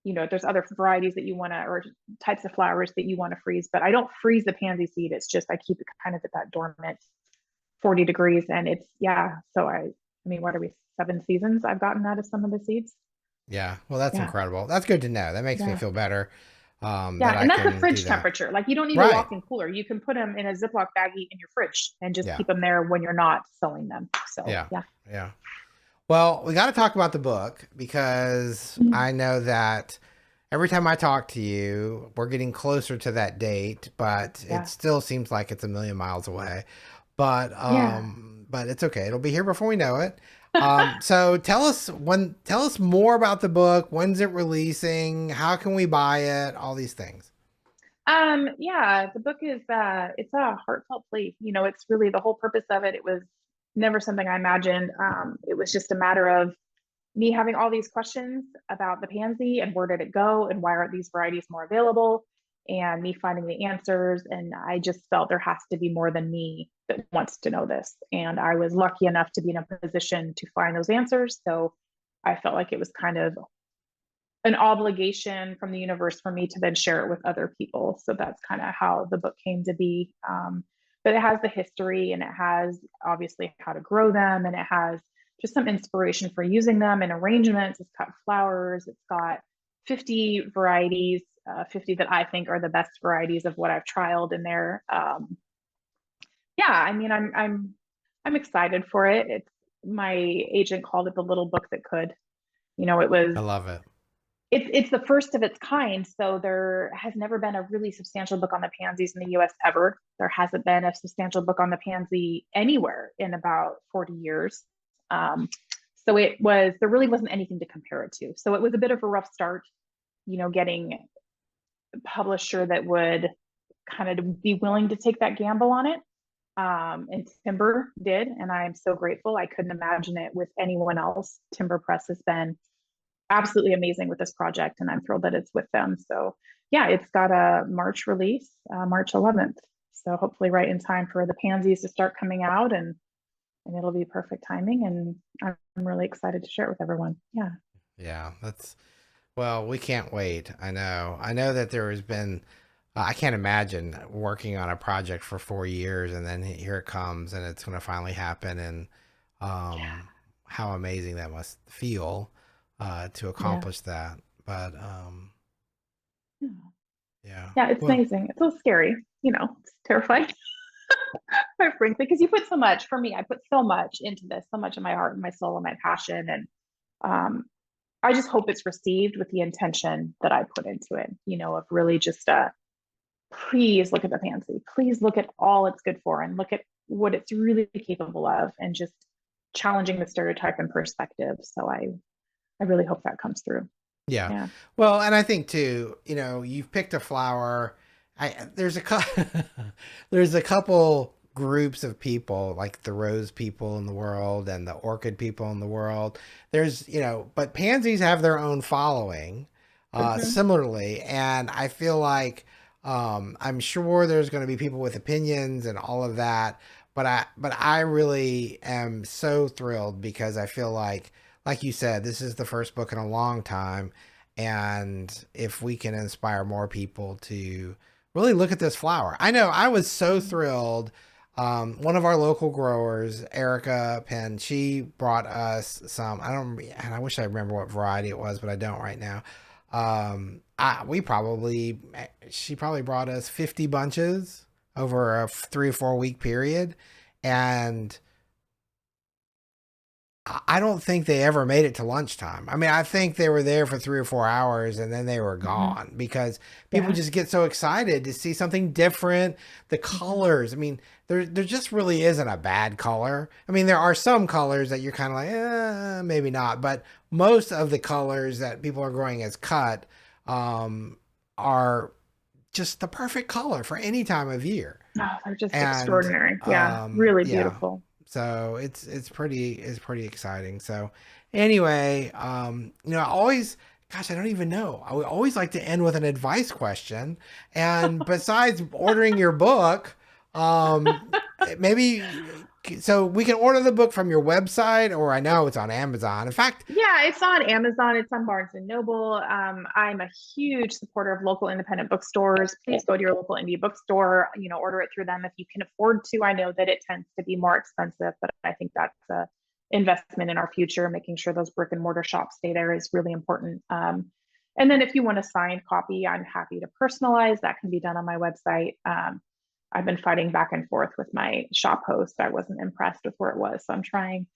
there's other varieties that you want to, or types of flowers that you want to freeze, but I don't freeze the pansy seed. It's just I keep it kind of at that dormant 40 degrees, and it's yeah. So I mean, what are we 7 seasons I've gotten out of some of the seeds? Yeah. Well, that's Yeah, incredible. That's good to know. That makes me yeah. feel better, that Yeah, I and that's a can do fridge that. temperature. Like you don't need a Right. walk-in cooler. You can put them in a Ziploc baggie in your fridge and just Yeah. keep them there when you're not selling them. So Yeah. yeah. Yeah. Well, we got to talk about the book because Mhm. I know that every time I talk to you, we're getting closer to that date, but it Yeah. still seems like it's a million miles away. Yeah. But it's okay. It'll be here before we know it. So tell us more about the book. When's it releasing? How can we buy it? All these things. Yeah, the book is it's a heartfelt plea. It's really the whole purpose of it. It was never something I imagined. It was just a matter of me having all these questions about the pansy and where did it go and why aren't these varieties more available and me finding the answers. And I just felt there has to be more than me that wants to know this. And I was lucky enough to be in a position to find those answers. So I felt like it was kind of an obligation from the universe for me to then share it with other people. So that's kind of how the book came to be. But it has the history and it has obviously how to grow them and it has just some inspiration for using them in arrangements. It's got flowers. It's got 50 varieties, 50 that I think are the best varieties of what I've trialed in there. Yeah, I mean, I'm excited for it. It's my agent called it the little book that could. It was I love it. It's the first of its kind. So there has never been a really substantial book on the pansies in the US ever. There hasn't been a substantial book on the pansy anywhere in about 40 years. Um, so there really wasn't anything to compare it to. So it was a bit of a rough start, getting a publisher that would kind of be willing to take that gamble on it. And Timber did, and I'm so grateful. I couldn't imagine it with anyone else. Timber Press has been absolutely amazing with this project, and I'm thrilled that it's with them. So yeah, it's got a March release, March 11th. So hopefully right in time for the pansies to start coming out, and it'll be perfect timing. And I'm really excited to share it with everyone. Yeah. Yeah, that's well, we can't wait. I know that there has been. I can't imagine working on a project for 4 years and then here it comes and it's going to finally happen and Yeah. how amazing that must feel to Yeah. accomplish that. But Yeah. yeah, Yeah, it's well, amazing. It's a little scary, it's terrifying, quite frankly, because you put so much, for me, I put so much into this, so much of my heart and my soul and my passion. And um, I just hope it's received with the intention that I put into it, of really just please look at the pansy. Please look at all it's good for and look at what it's really capable of and just challenging the stereotype and perspective. So I really hope that comes through. yeah. Yeah. Well, and I think too, you've picked a flower. There's there's a couple groups of people like the rose people in the world and the orchid people in the world. There's, but pansies have their own following, Mm-hmm. similarly, and I feel like I'm sure there's going to be people with opinions and all of that, but I really am so thrilled because I feel like you said, this is the first book in a long time. And if we can inspire more people to really look at this flower, I know I was so thrilled. One of our local growers, Erica Penn, she brought us some. I don't, and I wish I remember what variety it was, but I don't right now. She probably brought us 50 bunches over a 3 or 4 week period, and I don't think they ever made it to lunchtime. I mean, I think they were there for 3 or 4 hours and then they were Mm-hmm. gone because people Yeah. just get so excited to see something different. The Mm-hmm. colors, I mean, there just really isn't a bad color. I mean, there are some colors that you're kind of like, maybe not, but most of the colors that people are growing as cut um, are just the perfect color for any time of year. Oh, they're just And extraordinary. Yeah. Really yeah, beautiful. so it's pretty exciting. So anyway, I always, gosh, I don't even know. I would always like to end with an advice question. And besides ordering your book, maybe so we can order the book from your website, or I know it's on Amazon. In fact, Yeah, it's on Amazon. It's on Barnes and Noble. I'm a huge supporter of local independent bookstores. Please go to your local indie bookstore. Order it through them if you can afford to. I know that it tends to be more expensive, but I think that's a investment in our future. Making sure those brick and mortar shops stay there is really important. And then if you want a signed copy, I'm happy to personalize. That can be done on my website. I've been fighting back and forth with my shop host. I wasn't impressed with where it was, so I'm trying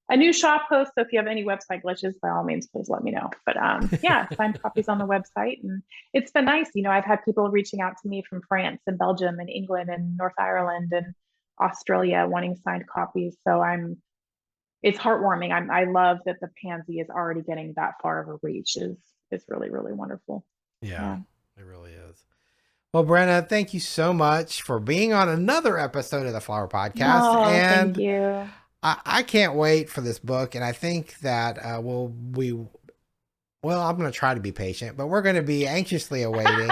a new shop host. So if you have any website glitches, by all means, please let me know. But yeah, signed copies on the website, and it's been nice. I've had people reaching out to me from France and Belgium and England and North Ireland and Australia wanting signed copies. So it's heartwarming. I love that the pansy is already getting that far of a reach. Is really really wonderful. yeah, Yeah. it really is. Well, Brenna, thank you so much for being on another episode of the Flower Podcast. Oh, thank And you. I can't wait for this book. And I think that well, I'm going to try to be patient, but we're going to be anxiously awaiting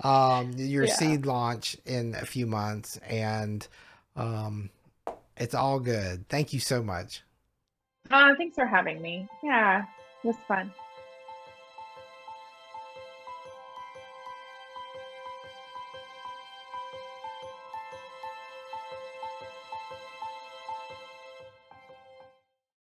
your Yeah. seed launch in a few months. And um, it's all good. Thank you so much. Thanks for having me. Yeah, it was fun.